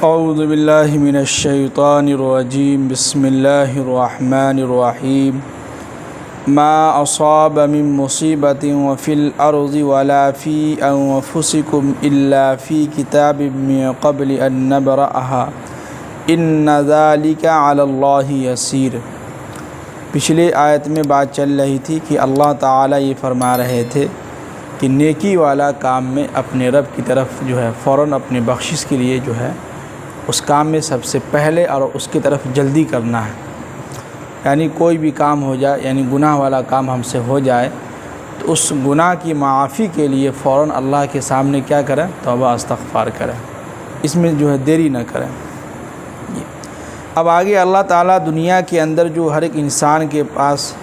औज़ु बिल्लाहि मिनश्शैतानिर्रजीम बिस्मिल्लाहिर्रहमानिर्रहीम मा असाब मिन मुसीबतिन व फिल अर्ज़ि वला फ़ी अनफुसिकुम इल्ला फ़ी किताबिम मिन क़ब्लि अन नब्रअहा इन्न ज़ालिका अलल्लाहि यसीर। पिछले आयत में बात चल रही थी कि अल्लाह ताला ये फरमा रहे थे कि नेकी वाला काम में अपने रब की तरफ जो है फ़ौरन अपने बख्शिश के लिए जो है उस काम में सबसे पहले और उसकी तरफ जल्दी करना है। यानी कोई भी काम हो जाए, यानी गुनाह वाला काम हमसे हो जाए तो उस गुनाह की माफ़ी के लिए फ़ौरन अल्लाह के सामने क्या करें, तौबा इस्तग़फ़ार करें, इसमें जो है देरी न करें। अब आगे अल्लाह ताला दुनिया के अंदर जो हर एक इंसान के पास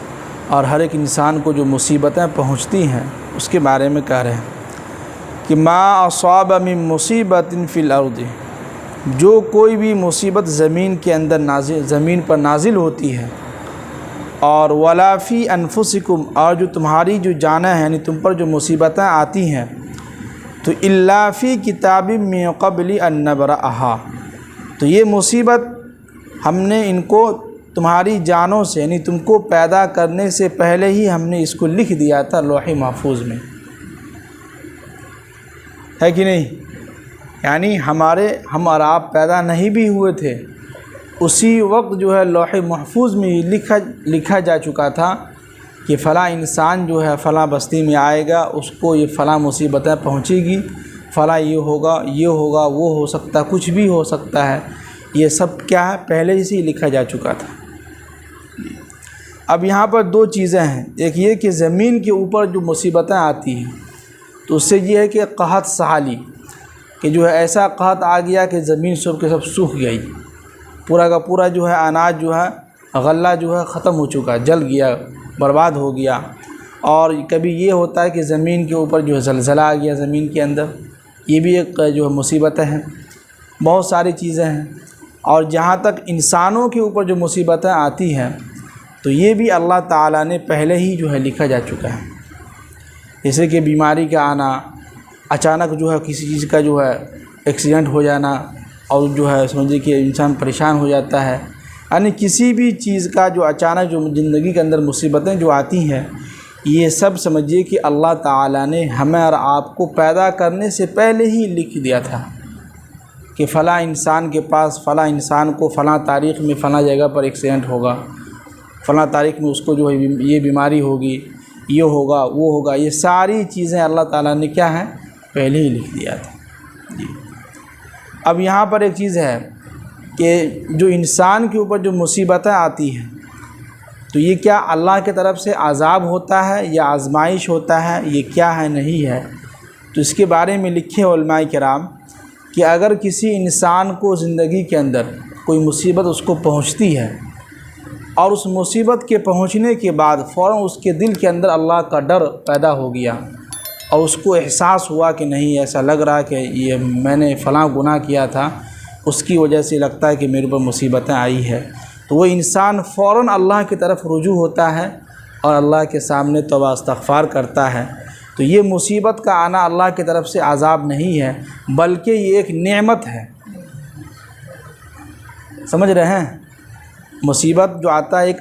और हर एक इंसान को जो मुसीबतें पहुँचती हैं उसके बारे में कह रहे हैं कि मा असाब मिन मुसीबतिन फ़िल अर्ज़ि, जो कोई भी मुसीबत ज़मीन के अंदर ज़मीन पर नाजिल होती है, और वला फ़ी अनफुसिकुम, और जो तुम्हारी जो जाना है यानी तुम पर जो मुसीबतें आती हैं, तो इल्ला फ़ी किताबिम मिन क़ब्लि अन नब्रअहा, तो ये मुसीबत हमने इनको तुम्हारी जानों से यानी तुमको पैदा करने से पहले ही हमने इसको लिख दिया था लौह महफूज में, है कि नहीं। यानी हम और आप पैदा नहीं भी हुए थे, उसी वक्त जो है लौह महफूज में लिखा जा चुका था कि फ़लाँ इंसान जो है फ़लाँ बस्ती में आएगा, उसको ये फ़लाँ मुसीबतें पहुँचेगी, फ़लाँ ये होगा, वो हो सकता, कुछ भी हो सकता है। ये सब क्या है, पहले से ही लिखा जा चुका था। अब यहाँ पर दो चीज़ें हैं, एक ये कि ज़मीन के ऊपर जो मुसीबतें आती हैं तो उससे ये है कि कहत सहाली, कि जो है ऐसा कहत आ गया कि ज़मीन सब के सब सूख गई, पूरा का पूरा जो है अनाज जो है गल्ला जो है ख़त्म हो चुका, जल गया, बर्बाद हो गया। और कभी ये होता है कि ज़मीन के ऊपर जो है ज़लज़ला आ गया ज़मीन के अंदर, ये भी एक जो है मुसीबतें हैं, बहुत सारी चीज़ें हैं। और जहाँ तक इंसानों के ऊपर जो मुसीबतें आती हैं तो ये भी अल्लाह ताला ने पहले ही जो है लिखा जा चुका है, जैसे कि बीमारी का आना, अचानक जो है किसी चीज़ का जो है एक्सीडेंट हो जाना, और जो है समझिए कि इंसान परेशान हो जाता है। यानी किसी भी चीज़ का जो अचानक जो ज़िंदगी के अंदर मुसीबतें जो आती हैं, ये सब समझिए कि अल्लाह ताला ने हमें और आपको पैदा करने से पहले ही लिख दिया था कि फ़लाँ इंसान के पास, फ़लाँ इंसान को फ़लाँ तारीख़ में फ़लाँ जगह पर एक्सीडेंट होगा, फ़लाँ तारीख़ में उसको जो है ये बीमारी होगी, ये होगा, वो होगा। ये सारी चीज़ें अल्लाह ताला ने क्या है, पहले ही लिख दिया था जी। अब यहाँ पर एक चीज़ है कि जो इंसान के ऊपर जो मुसीबतें आती हैं तो ये क्या अल्लाह की तरफ से अज़ाब होता है या आजमाइश होता है, ये क्या है, नहीं है। तो इसके बारे में लिखे उलमाए किराम कि अगर किसी इंसान को ज़िंदगी के अंदर कोई मुसीबत उसको पहुँचती है और उस मुसीबत के पहुँचने के बाद फ़ौरन उसके दिल के अंदर अल्लाह का डर पैदा हो गया और उसको एहसास हुआ कि नहीं, ऐसा लग रहा है कि ये मैंने फ़लाँ गुनाह किया था, उसकी वजह से लगता है कि मेरे पर मुसीबतें आई है, तो वो इंसान फ़ौरन अल्लाह की तरफ रुजू होता है और अल्लाह के सामने तौबा इस्तग़फ़ार करता है। तो ये मुसीबत का आना अल्लाह की तरफ से अज़ाब नहीं है, बल्कि ये एक नेमत है। समझ रहे हैं, मुसीबत जो आता है एक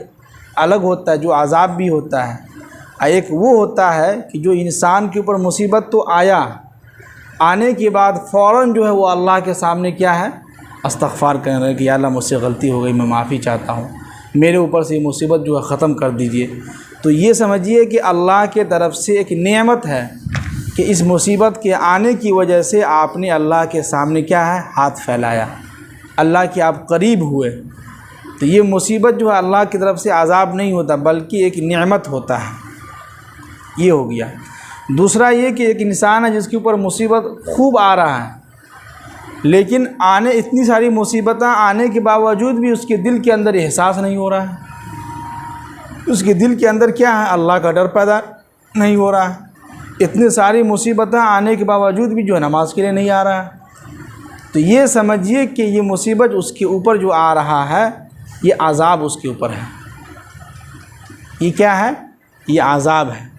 अलग होता है, जो अज़ाब भी होता है, एक वो होता है कि जो इंसान के ऊपर मुसीबत तो आया, आने के बाद फ़ौरन जो है वो अल्लाह के सामने क्या है, इस्तग़फ़ार कर रहे हैं कि या अल्लाह मुझसे गलती हो गई, मैं माफ़ी चाहता हूँ, मेरे ऊपर से ये मुसीबत जो है ख़त्म कर दीजिए। तो ये समझिए कि अल्लाह के तरफ से एक नेमत है कि इस मुसीबत के आने की वजह से आपने अल्लाह के सामने क्या है, हाथ फैलाया, अल्लाह के आप करीब हुए। तो ये मुसीबत जो है अल्लाह की तरफ से अज़ाब नहीं होता, बल्कि एक नेमत होता है। ये हो गया। दूसरा ये कि एक इंसान है जिसके ऊपर मुसीबत खूब आ रहा है, लेकिन इतनी सारी मुसीबतें आने के बावजूद भी उसके दिल के अंदर एहसास नहीं हो रहा है, उसके दिल के अंदर क्या है, अल्लाह का डर पैदा नहीं हो रहा है। इतनी सारी मुसीबतें आने के बावजूद भी जो है नमाज के लिए नहीं आ रहा है। तो ये समझिए कि ये मुसीबत उसके ऊपर जो आ रहा है, ये अज़ाब उसके ऊपर है। ये क्या है, ये अज़ाब है।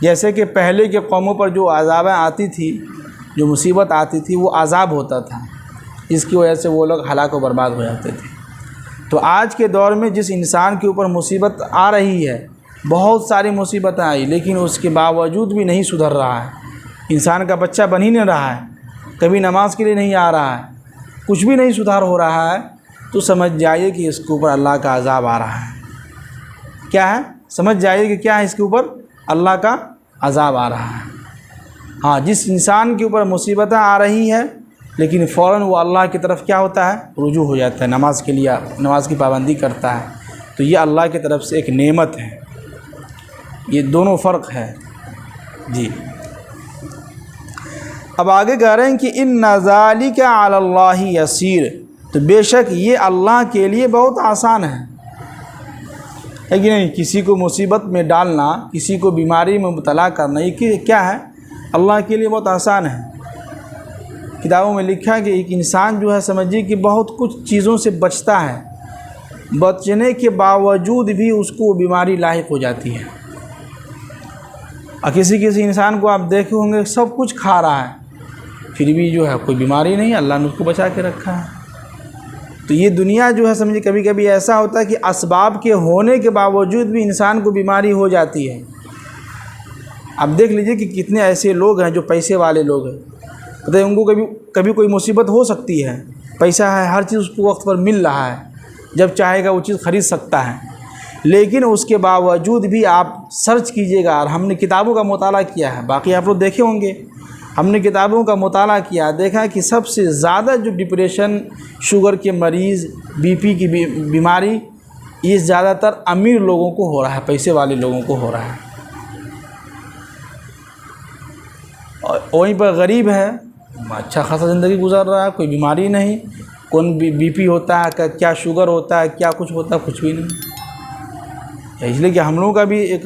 जैसे कि पहले के कौमों पर जो अज़ाबें आती थी, जो मुसीबत आती थी, वो अज़ाब होता था। जिसकी वजह से वो लोग हलाक व बर्बाद हो जाते थे। तो आज के दौर में जिस इंसान के ऊपर मुसीबत आ रही है, बहुत सारी मुसीबतें आई, लेकिन उसके बावजूद भी नहीं सुधर रहा है, इंसान का बच्चा बन ही नहीं रहा है, कभी नमाज के लिए नहीं आ रहा है, कुछ भी नहीं सुधार हो रहा है, तो समझ जाइए कि इसके ऊपर अल्लाह का अज़ाब आ रहा है। क्या है? समझ जाइए कि क्या है, इसके ऊपर अल्लाह का अज़ाब आ रहा है। हाँ, जिस इंसान के ऊपर मुसीबतें आ रही है लेकिन फ़ौरन वो अल्लाह की तरफ क्या होता है, रुजू हो जाता है, नमाज के लिए नमाज की पाबंदी करता है, तो ये अल्लाह की तरफ से एक नेमत है। ये दोनों फ़र्क है जी। अब आगे कह रहे हैं कि इन्ना ज़ालिका अलल्लाहि यसीर, तो बेशक ये अल्लाह के लिए बहुत आसान है कि नहीं? किसी को मुसीबत में डालना, किसी को बीमारी में मुब्तला करना, ये क्या है? अल्लाह के लिए बहुत आसान है। किताबों में लिखा है कि एक इंसान जो है, समझिए कि बहुत कुछ चीज़ों से बचता है, बचने के बावजूद भी उसको बीमारी लाहिक हो जाती है। और किसी इंसान को आप देखे होंगे सब कुछ खा रहा है, फिर भी जो है कोई बीमारी नहीं, अल्लाह ने उसको बचा के रखा है। तो ये दुनिया जो है, समझिए कभी कभी ऐसा होता है कि असबाब के होने के बावजूद भी इंसान को बीमारी हो जाती है। आप देख लीजिए कि कितने ऐसे लोग हैं जो पैसे वाले लोग हैं, तो उनको कभी कोई मुसीबत हो सकती है, पैसा है, हर चीज़ उसको वक्त पर मिल रहा है, जब चाहेगा वो चीज़ ख़रीद सकता है, लेकिन उसके बावजूद भी आप सर्च कीजिएगा, और हमने किताबों का मुताला किया है, बाकी आप लोग देखे होंगे, हमने किताबों का मुताला किया, देखा कि सबसे ज़्यादा जो डिप्रेशन, शुगर के मरीज़, बीपी की बीमारी, ये ज़्यादातर अमीर लोगों को हो रहा है, पैसे वाले लोगों को हो रहा है। और वहीं पर गरीब है, अच्छा खासा ज़िंदगी गुजार रहा है, कोई बीमारी नहीं, कौन बीपी होता है, क्या शुगर होता है, क्या कुछ होता है, कुछ भी नहीं। इसलिए कि हम लोगों का भी एक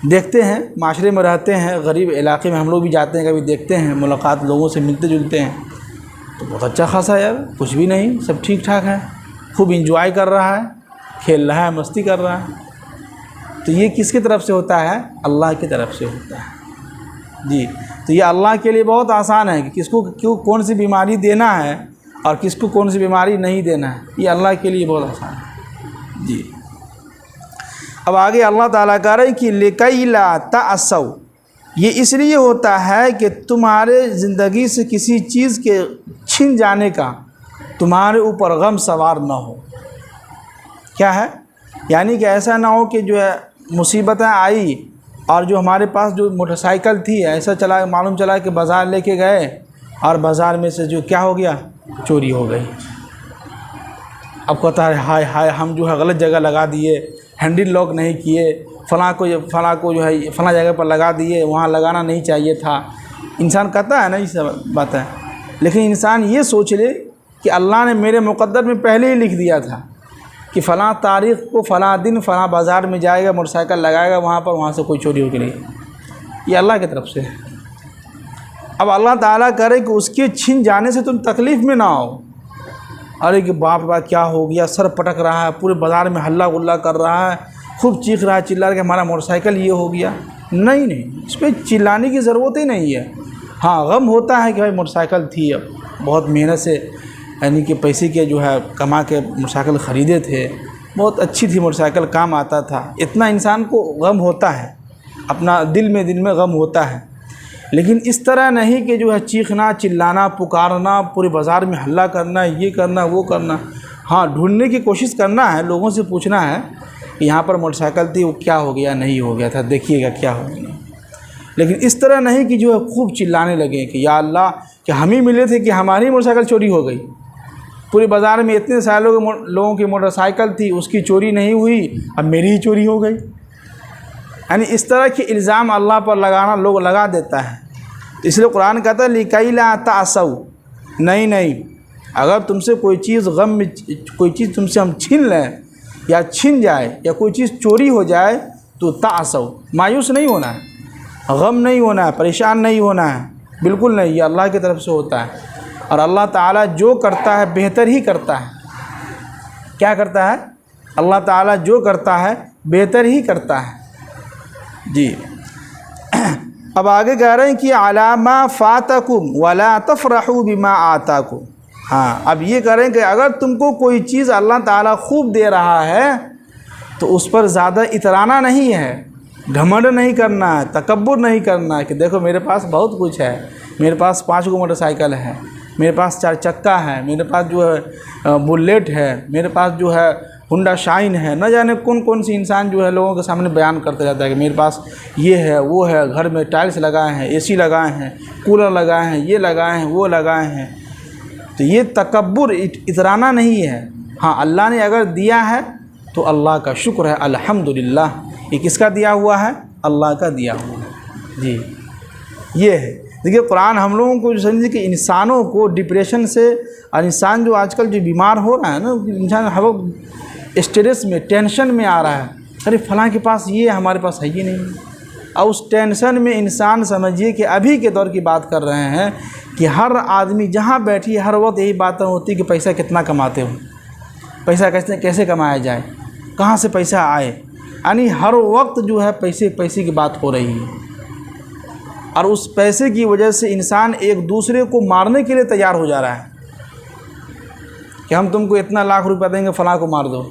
देखते हैं, माशरे में रहते हैं, गरीब इलाके में हम लोग भी जाते हैं, कभी देखते हैं, मुलाकात लोगों से मिलते जुलते हैं, तो बहुत अच्छा खासा यार, कुछ भी नहीं, सब ठीक ठाक है, खूब इंजॉय कर रहा है, खेल रहा है, मस्ती कर रहा है। तो ये किसकी तरफ से होता है? अल्लाह की तरफ से होता है जी। तो ये अल्लाह के लिए बहुत आसान है कि किसको क्यों कौन सी बीमारी देना है और किसको कौन सी बीमारी नहीं देना है, ये अल्लाह के लिए बहुत आसान है जी। अब आगे अल्लाह ताला कह रहे हैं कि लिकई ला तअसौ, ये इसलिए होता है कि तुम्हारे ज़िंदगी से किसी चीज़ के छिन जाने का तुम्हारे ऊपर गम सवार ना हो। क्या है? यानी कि ऐसा ना हो कि जो है मुसीबतें आई और जो हमारे पास जो मोटरसाइकिल थी, ऐसा चला, मालूम चला कि बाज़ार लेके गए और बाज़ार में से जो क्या हो गया, चोरी हो गई। अब कहता है हाय हाय, हम जो है गलत जगह लगा दिए, हैंडल लॉक नहीं किए, फ़लाँ को जो है फ़लाँ जगह पर लगा दिए, वहाँ लगाना नहीं चाहिए था। इंसान कहता है ना, ये सब बात है, लेकिन इंसान ये सोच ले कि अल्लाह ने मेरे मुक़द्दर में पहले ही लिख दिया था कि फ़लाँ तारीख़ को फ़लाँ दिन फ़लाँ बाज़ार में जाएगा, मोटरसाइकिल लगाएगा, वहाँ से कोई चोरी होगी नहीं। ये अल्लाह की तरफ से है। अब अल्लाह ताला करे कि उसके छिन जाने से तुम तकलीफ़ में ना आओ, अरे कि बाप रे क्या हो गया, सर पटक रहा है, पूरे बाज़ार में हल्ला गुल्ला कर रहा है, खूब चीख रहा है, चिल्ला रहा है कि हमारा मोटरसाइकिल ये हो गया। नहीं, इस पर चिल्लाने की ज़रूरत ही नहीं है। हाँ, गम होता है कि भाई मोटरसाइकिल थी, अब बहुत मेहनत से यानी कि पैसे के जो है कमा के मोटरसाइकिल ख़रीदे थे, बहुत अच्छी थी मोटरसाइकिल, काम आता था, इतना इंसान को गम होता है, अपना दिल में गम होता है। लेकिन इस तरह नहीं कि जो है चीखना, चिल्लाना, पुकारना, पूरे बाज़ार में हल्ला करना, ये करना, वो करना। हाँ, ढूंढने की कोशिश करना है, लोगों से पूछना है कि यहाँ पर मोटरसाइकिल थी, वो क्या हो गया, नहीं हो गया था, देखिएगा क्या हो गया। लेकिन इस तरह नहीं कि जो है खूब चिल्लाने लगे कि या अल्लाह, कि हम ही मिले थे कि हमारी मोटरसाइकिल चोरी हो गई, पूरे बाज़ार में इतने सारे लोगों की मोटरसाइकिल थी, उसकी चोरी नहीं हुई, अब मेरी ही चोरी हो गई। यानी इस तरह के इल्ज़ाम अल्लाह पर लगाना लोग लगा देता है। इसलिए कुरान कहता है लिकई ला तअसौ, नहीं, अगर तुमसे कोई चीज़ गम में कोई चीज़ तुमसे हम छीन लें या छिन जाए या कोई चीज़ चोरी हो जाए तो तअसौ, मायूस नहीं होना है, गम नहीं होना है, परेशान नहीं होना है, बिल्कुल नहीं। ये अल्लाह की तरफ से होता है और अल्लाह ताला जो करता है बेहतर ही करता है। क्या करता है? अल्लाह ताला जो करता है बेहतर ही करता है जी। अब आगे कह रहे हैं कि अलामा फ़ातकुम वला तफ़रहू बिमा आताकुम, हाँ, अब ये करें कि अगर तुमको कोई चीज़ अल्लाह ताला खूब दे रहा है तो उस पर ज़्यादा इतराना नहीं है, घमंड नहीं करना है, तकब्बुर नहीं करना है कि देखो मेरे पास बहुत कुछ है, मेरे पास 5 गो मोटरसाइकिल है, मेरे पास 4 चक्का है, मेरे पास जो है बुलेट है, मेरे पास जो है हुंडा शाइन है। न जाने कौन कौन सी इंसान जो है लोगों के सामने बयान करते रहता है कि मेरे पास ये है वो है, घर में टाइल्स लगाए हैं, एसी लगाए हैं, कूलर लगाए हैं, ये लगाए हैं, वो लगाए हैं। तो ये तकब्बुर इतराना नहीं है। हाँ, अल्लाह ने अगर दिया है तो अल्लाह का शुक्र है, अल्हम्दुलिल्लाह। ये किसका दिया हुआ है? अल्लाह का दिया हुआ है जी। ये है, देखिए कुरान हम लोगों को समझिए कि इंसानों को डिप्रेशन से, और इंसान जो आजकल जो बीमार हो रहा है ना, इंसान हर वक्त स्ट्रेस में, टेंशन में आ रहा है, अरे फलां के पास ये है, हमारे पास है ही नहीं। और उस टेंशन में इंसान, समझिए कि अभी के दौर की बात कर रहे हैं कि हर आदमी जहाँ बैठी हर वक्त यही बातें होती कि पैसा कितना कमाते हो, पैसा कैसे कमाया जाए, कहाँ से पैसा आए, यानी हर वक्त जो है पैसे पैसे की बात हो रही है। और उस पैसे की वजह से इंसान एक दूसरे को मारने के लिए तैयार हो जा रहा है कि हम तुमको इतना लाख रुपया देंगे, फ़लाँ को मार दो,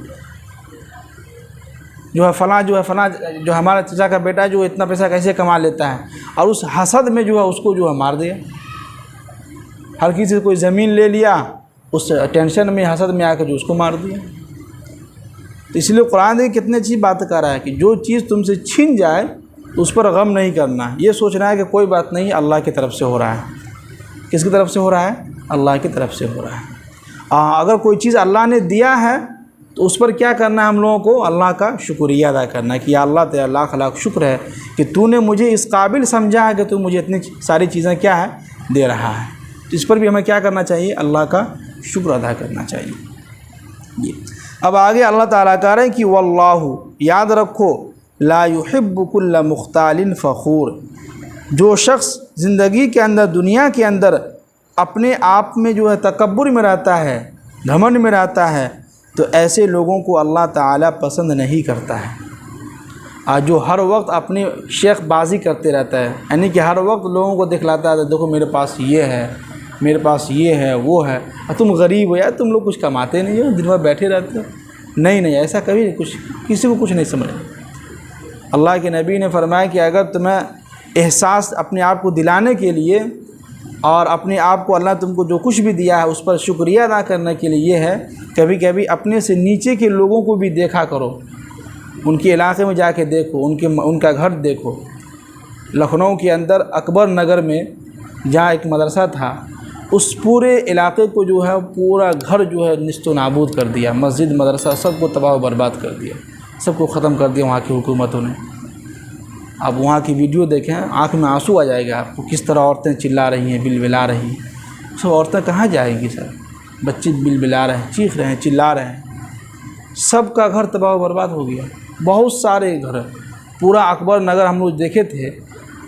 जो है फ़लाँ जो हमारा चाचा का बेटा जो इतना पैसा कैसे कमा लेता है, और उस हसद में जो है उसको जो है मार दिया। हर किसी से कोई ज़मीन ले लिया, उस टेंशन में, हसद में आकर जो उसको मार दिया। तो इसलिए कुरान देखिए कितनी अच्छी बात कर रहा है कि जो चीज़ तुमसे छीन जाए तो उस पर गम नहीं करना है, ये सोचना है कि कोई बात नहीं, अल्लाह की तरफ से हो रहा है। किसकी तरफ से हो रहा है? अल्लाह की तरफ से हो रहा है। अगर कोई चीज़ अल्लाह ने दिया है तो उस पर क्या करना है हम लोगों को? अल्लाह का शुक्रिया अदा करना है कि या अल्लाह तेरा लाख लाख शुक्र है कि तूने मुझे इस काबिल समझा है कि तू मुझे इतनी सारी चीज़ें क्या है दे रहा है। तो इस पर भी हमें क्या करना चाहिए? अल्लाह का शुक्र अदा करना चाहिए। ये अब आगे अल्लाह ताला कह रहे हैं कि वल्लाहु, याद रखो, ला युहिब्बु कुल्ला मुख्तालिन फ़खूर, जो शख्स ज़िंदगी के अंदर, दुनिया के अंदर अपने आप में जो है तकब्बुर में रहता है, घमंड में रहता है, तो ऐसे लोगों को अल्लाह ताला पसंद नहीं करता है। और जो हर वक्त अपनी शेखबाजी करते रहता है, यानी कि हर वक्त लोगों को दिखलाता है, देखो मेरे पास ये है, मेरे पास ये है, वो है, और तुम गरीब हो यार, तुम लोग कुछ कमाते नहीं हो, दिन भर बैठे रहते हो। नहीं नहीं, ऐसा कभी नहीं, कुछ किसी को कुछ नहीं समझ। अल्लाह के नबी ने फरमाया कि अगर तुम्हें एहसास अपने आप को दिलाने के लिए और अपने आप को अल्लाह तुमको जो कुछ भी दिया है उस पर शुक्रिया अदा करने के लिए ये है, कभी कभी अपने से नीचे के लोगों को भी देखा करो, उनके इलाके में जाके देखो, उनका घर देखो। लखनऊ के अंदर अकबर नगर में जहाँ एक मदरसा था, उस पूरे इलाके को जो है पूरा घर जो है निस्तो नाबूद कर दिया, मस्जिद मदरसा सबको तबाह बर्बाद कर दिया, सबको ख़त्म कर दिया वहाँ की हुकूमतों ने। आप वहाँ की वीडियो देखें, आँख में आंसू आ जाएगा आपको, किस तरह औरतें चिल्ला रही हैं, बिलबिला रही हैं। सब औरतें कहाँ जाएंगी सर? बच्चे बिलबिला रहे हैं, चीख रहे हैं, चिल्ला रहे हैं, सबका घर तबाह बर्बाद हो गया। बहुत सारे घर, पूरा अकबर नगर हम लोग देखे थे,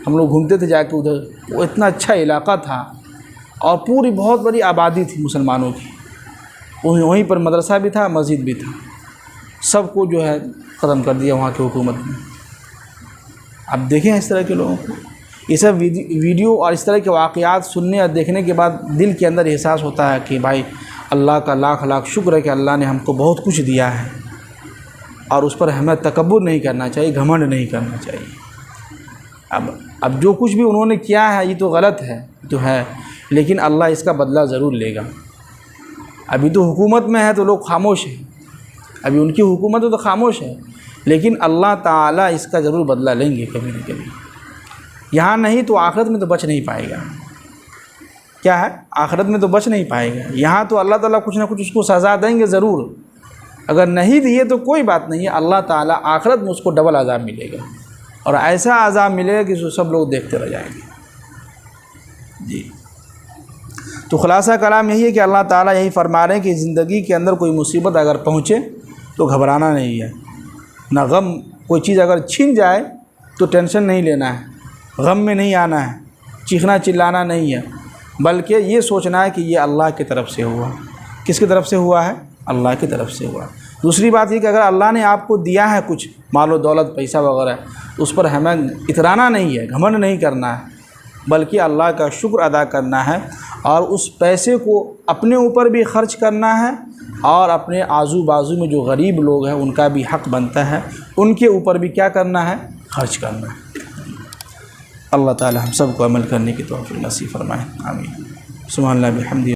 हम लोग घूमते थे जाके उधर, वो इतना अच्छा इलाका था और पूरी बहुत बड़ी आबादी थी मुसलमानों की, वहीं पर मदरसा भी था, मस्जिद भी था, सबको जो है ख़त्म कर दिया वहाँ की हुकूमत ने। अब देखें इस तरह के लोगों को, ये सब वीडियो और इस तरह के वाक़यात सुनने और देखने के बाद दिल के अंदर एहसास होता है कि भाई अल्लाह का लाख लाख शुक्र है कि अल्लाह ने हमको बहुत कुछ दिया है, और उस पर हमें तकब्बुर नहीं करना चाहिए, घमंड नहीं करना चाहिए। अब जो कुछ भी उन्होंने किया है ये तो गलत है, तो है, लेकिन अल्लाह इसका बदला ज़रूर लेगा। अभी तो हुकूमत में है तो लोग खामोश हैं, अभी उनकी हुकूमत तो खामोश है, लेकिन अल्लाह ताला इसका ज़रूर बदला लेंगे कभी न कभी। यहाँ नहीं तो आखिरत में तो बच नहीं पाएगा। क्या है? आखिरत में तो बच नहीं पाएगा। यहाँ तो अल्लाह ताला कुछ ना कुछ उसको सज़ा देंगे ज़रूर, अगर नहीं दिए तो कोई बात नहीं है, अल्लाह ताला आखिरत में उसको डबल अज़ाब मिलेगा, और ऐसा अज़ाब मिलेगा कि सब लोग देखते रह जाएंगे जी। तो खुलासा कलाम यही है कि अल्लाह ताला यही फरमा रहे हैं कि ज़िंदगी के अंदर कोई मुसीबत अगर पहुँचे तो घबराना नहीं है, ना गम, कोई चीज़ अगर छीन जाए तो टेंशन नहीं लेना है, गम में नहीं आना है, चीखना चिल्लाना नहीं है, बल्कि ये सोचना है कि ये अल्लाह की तरफ से हुआ। किसकी तरफ से हुआ है? अल्लाह की तरफ से हुआ। दूसरी बात ये कि अगर अल्लाह ने आपको दिया है कुछ मालो दौलत पैसा वगैरह, उस पर हमें इतराना नहीं है, घमंड नहीं करना है, बल्कि अल्लाह का शुक्र अदा करना है और उस पैसे को अपने ऊपर भी ख़र्च करना है और अपने आजू बाजू में जो गरीब लोग हैं उनका भी हक़ बनता है, उनके ऊपर भी क्या करना है, खर्च करना है। अल्लाह ताला हम सब को अमल करने की तौफीक नसीब फरमाए, आमीन। सुभान अल्लाह बिहम्दिही।